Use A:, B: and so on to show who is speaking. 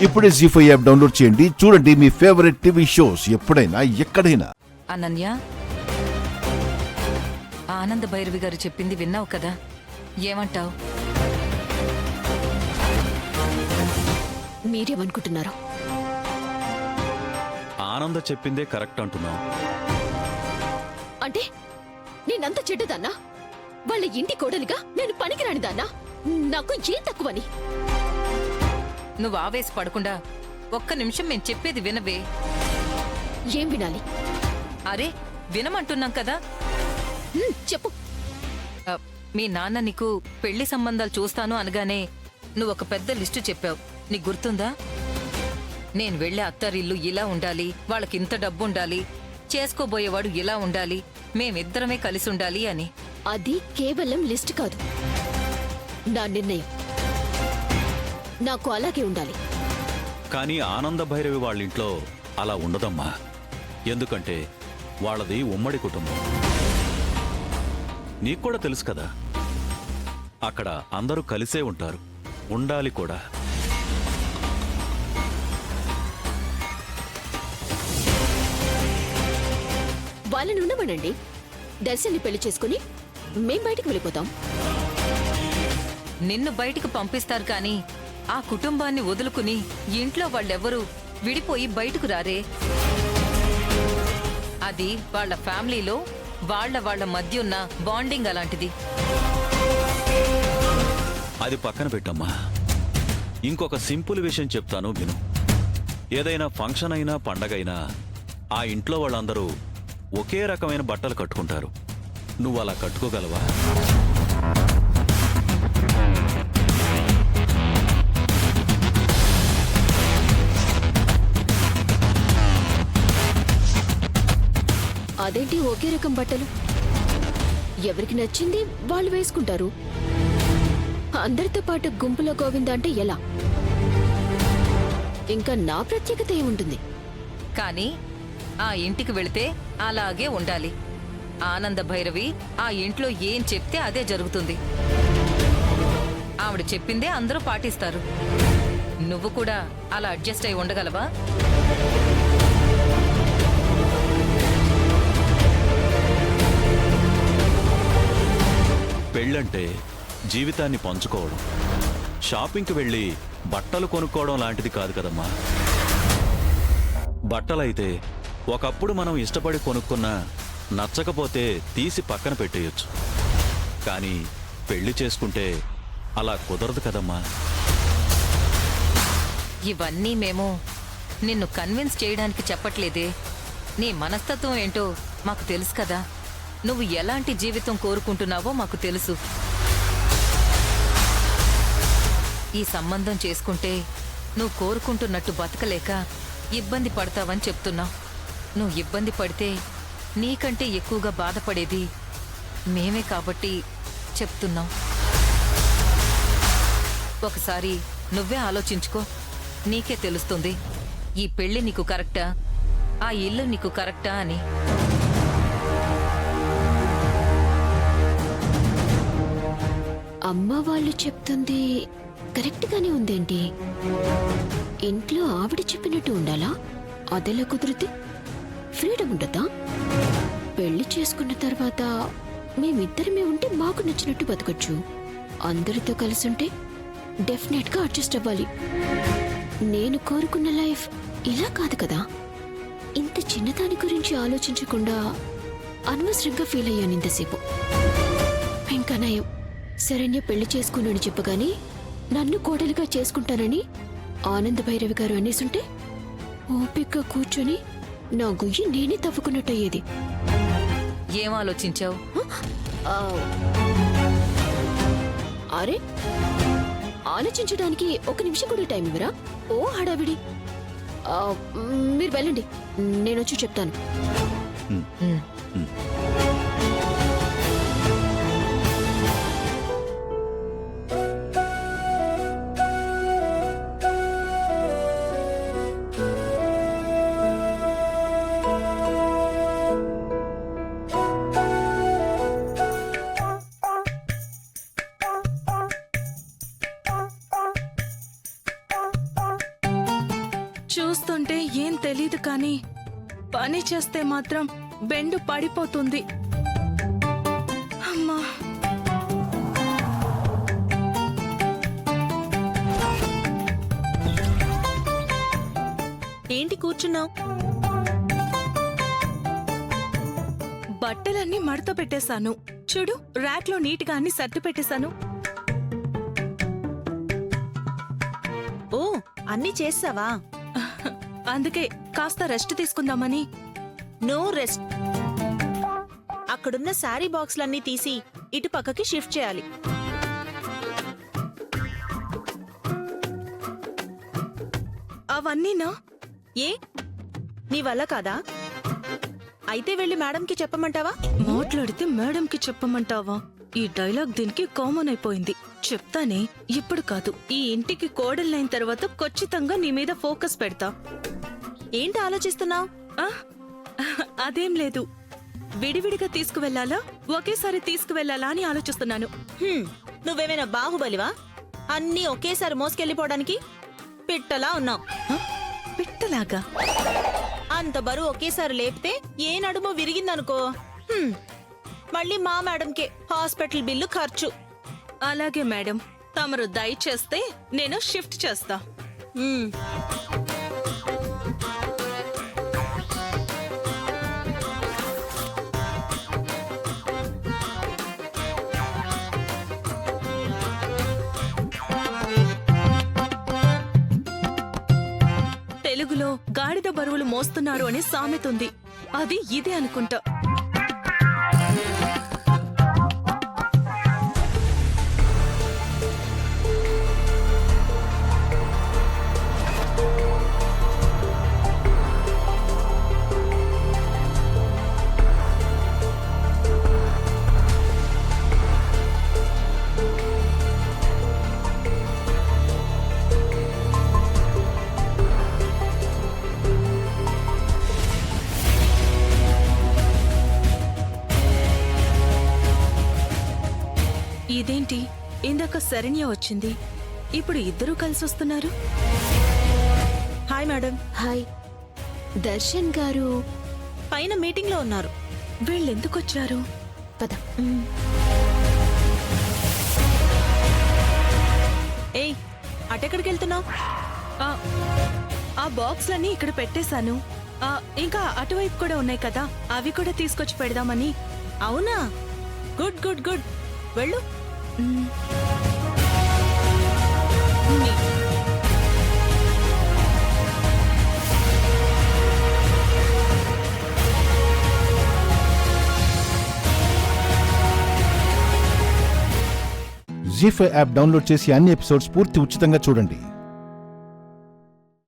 A: ఇప్పుడే జీ5 app download చేయండి. చూడండి మీ ఫేవరెట్ టీవీ షోస్ ఎప్పుడైనా ఎక్కడైనా.
B: అనన్య, ఆనంద భైరవి గారు చెప్పింది విన్నావు కదా, ఏమంటావు?
C: మీరేమనుకుంటున్నారో?
D: ఆనంద చెప్పిందే కరెక్ట్ అంటున్నావు.
C: అంటే నేనంత చెడ్డదాన్నా? వాళ్ళ ఇంటి కోడలిగా నేను పనికిరానిదాన్నా? నాకు ఏం తక్కువని?
B: నువ్వు ఆవేశపడకుండా ఒక్క నిమిషం మేము చెప్పేది వినవే.
C: ఏం వినాలి?
B: అరే వినమంటున్నాం కదా.
C: చెప్పు.
B: మీ నాన్న నీకు పెళ్లి సంబంధాలు చూస్తాను అనగానే నువ్వు ఒక పెద్ద లిస్టు చెప్పావు, నీకు గుర్తుందా? నేను వెళ్లే అత్తారిల్లు ఇలా ఉండాలి, వాళ్ళకింత డబ్బు ఉండాలి, చేసుకోబోయేవాడు ఇలా ఉండాలి, మేమిద్దరమే కలిసి ఉండాలి అని.
C: అది కేవలం లిస్ట్ కాదు, నా నిర్ణయం. నాకు అలాగే ఉండాలి.
D: కానీ ఆనంద భైరవి వాళ్ళింట్లో అలా ఉండదమ్మా. ఎందుకంటే వాళ్ళది ఉమ్మడి కుటుంబం. నీకు కూడా తెలుసు కదా, అక్కడ అందరూ కలిసే ఉంటారు, ఉండాలి కూడా.
C: వాళ్ళని ఉండమనండి. దర్శన్ని పెళ్లి చేసుకుని మేం బయటికి వెళ్ళిపోతాం.
B: నిన్ను బయటికి పంపిస్తారు కానీ ఆ కుటుంబాన్ని వదులుకుని ఇంట్లో వాళ్ళెవ్వరూ విడిపోయి బయటకు రారే. అది వాళ్ళ ఫ్యామిలీలో వాళ్ళ మధ్య ఉన్న బాండింగ్ అలాంటిది.
D: అది పక్కన పెట్టమ్మా. ఇంకొక సింపుల్ విషయం చెప్తాను విను. ఏదైనా ఫంక్షన్ అయినా పండగైనా ఆ ఇంట్లో వాళ్ళందరూ ఒకే రకమైన బట్టలు కట్టుకుంటారు. నువ్వు అలా కట్టుకోగలవా?
C: అదేంటి ఒకే రకం బట్టలు? ఎవరికి నచ్చింది వాళ్ళు వేసుకుంటారు. అందరితో పాటు గుంపులో గోవింద అంటే ఎలా? ఇంకా నా ప్రత్యేకత ఏముంటుంది?
B: కానీ ఆ ఇంటికి వెళితే అలాగే ఉండాలి. ఆనంద భైరవి ఆ ఇంట్లో ఏం చెప్తే అదే జరుగుతుంది. ఆవిడ చెప్పిందే అందరూ పాటిస్తారు. నువ్వు కూడా అలా అడ్జస్ట్ అయి ఉండగలవా?
D: పెళ్ళంటే జీవితాన్ని పంచుకోవడం. షాపింగ్కి వెళ్ళి బట్టలు కొనుక్కోవడం లాంటిది కాదు కదమ్మా. బట్టలైతే ఒకప్పుడు మనం ఇష్టపడి కొనుక్కున్నా నచ్చకపోతే తీసి పక్కన పెట్టేయొచ్చు. కానీ పెళ్లి చేసుకుంటే అలా కుదరదు కదమ్మా.
B: ఇవన్నీ మేము నిన్ను కన్విన్స్ చేయడానికి చెప్పట్లేదే. నీ మనస్తత్వం ఏంటో మాకు తెలుసు కదా. నువ్వు ఎలాంటి జీవితం కోరుకుంటున్నావో మాకు తెలుసు. ఈ సంబంధం చేసుకుంటే నువ్వు కోరుకుంటున్నట్టు బతకలేక ఇబ్బంది పడతావని చెప్తున్నావు. నువ్వు ఇబ్బంది పడితే నీకంటే ఎక్కువగా బాధపడేది మేమే కాబట్టి చెప్తున్నాం. ఒకసారి నువ్వే ఆలోచించుకో, నీకే తెలుస్తుంది ఈ పెళ్లి నీకు కరెక్టా, ఆ ఇల్లు నీకు కరెక్టా అని.
C: అమ్మ వాళ్ళు చెప్తుంది కరెక్ట్ గానే ఉందేంటి? ఇంట్లో ఆవిడ చెప్పినట్టు ఉండాలా? అదెలా కుదిరితే? ఫ్రీడమ్ ఉండదా? పెళ్లి చేసుకున్న తర్వాత మేమిద్దరమే ఉంటే మాకు నచ్చినట్టు బతకొచ్చు. అందరితో కలిసి ఉంటే డెఫినెట్ గా అడ్జస్ట్ అవ్వాలి. నేను కోరుకున్న లైఫ్ ఇలా కాదు కదా. ఇంత చిన్నదాని గురించి ఆలోచించకుండా అనవసరంగా ఫీల్ అయ్యాను ఇంతసేపు. ఇంకా నయం, శరణ్య పెళ్లి చేసుకున్నాను చెప్పగానే నన్ను కోడలిగా చేసుకుంటానని ఆనంద భైరవి గారు అనేసుంటే ఓపిగ్గా కూర్చొని నా గుయ్యి నేనే తవ్వుకున్నట్టయ్యేది.
B: ఏం ఆలోచించావు?
C: అరే, ఆలోచించడానికి ఒక నిమిషం కూడా టైం ఇవ్వరా? ఓ హడావిడి. మీరు వెళ్ళండి, నేనొచ్చి చెప్తాను.
E: చూస్తుంటే ఏం తెలీదు కానీ పని చేస్తే మాత్రం బెండు పడిపోతుంది. అమ్మా,
F: ఏంటి కూర్చున్నావు?
E: బట్టలన్నీ మడత పెట్టేశాను. చూడు, ర్యాక్లో నీట్గా అన్ని సర్ది పెట్టేశాను.
F: ఓ, అన్నీ చేసావా?
E: అందుకే కాస్త రెస్ట్ తీసుకుందామని.
F: No rest. అక్కడున్న శారీ బాక్స్లన్నీ తీసి ఇటు పక్కకి షిఫ్ట్ చేయాలి.
E: అవన్నీనా?
F: ఏ, నీ వల్ల కాదా? అయితే వెళ్ళి మేడంకి చెప్పమంటావా?
E: మాట్లాడితే మేడంకి చెప్పమంటావా? ఈ డైలాగ్ దీనికి కామన్ అయిపోయింది. చెప్తానే, ఇప్పుడు కాదు. ఈ ఇంటికి కోడలైన తర్వాత ఖచ్చితంగా నీ మీద ఫోకస్ పెడతా.
F: ఏంటి ఆలోచిస్తున్నావు?
E: ఆ? అదేం లేదు. విడివిడిగా తీసుకువెళ్లాలా, ఒకేసారి తీసుకువెళ్లాలా అని ఆలోచిస్తున్నాను.
F: నువ్వేమైనా బాహుబలివా? అన్నీ ఒకేసారి మోసుకెళ్ళిపోవడానికి? పిట్టలా ఉన్నావు.
E: ఆ? పిట్టలాగా?
F: అంత బరువు ఒకేసారి లేపితే ఏ నడుమో విరిగిందనుకో, మళ్ళీ మా మేడంకే హాస్పిటల్ బిల్లు ఖర్చు.
E: అలాగే మేడం, తమరు దయచేస్తే నేను షిఫ్ట్ చేస్తా.
F: హ్మ్.
E: తెలుగులో గాడిద బరువులు మోస్తున్నారు అనే సామెతుంది. అది ఇదే అనుకుంటా. ఇదేంటి, ఇందాక శరణ్య వచ్చింది, ఇప్పుడు ఇద్దరూ కలిసి వస్తున్నారు.
F: Hi madam.
C: హాయ్. దర్శన్ గారు
F: పైన మీటింగ్ లో ఉన్నారు.
E: వీళ్ళెందుకొచ్చారు?
C: పద.
F: ఏయ్, అటెక్కడికి వెళ్తున్నావు?
E: ఆ, ఆ బాక్స్లన్నీ ఇక్కడ పెట్టేశాను. ఇంకా అటువైపు కూడా ఉన్నాయి కదా, అవి కూడా తీసుకొచ్చి పెడదామని.
F: అవునా? గుడ్ గుడ్ గుడ్, వెళ్ళు.
E: మ్.
A: జీ5 యాప్ డౌన్లోడ్ చేసి అన్ని ఎపిసోడ్స్ పూర్తి ఉచితంగా చూడండి.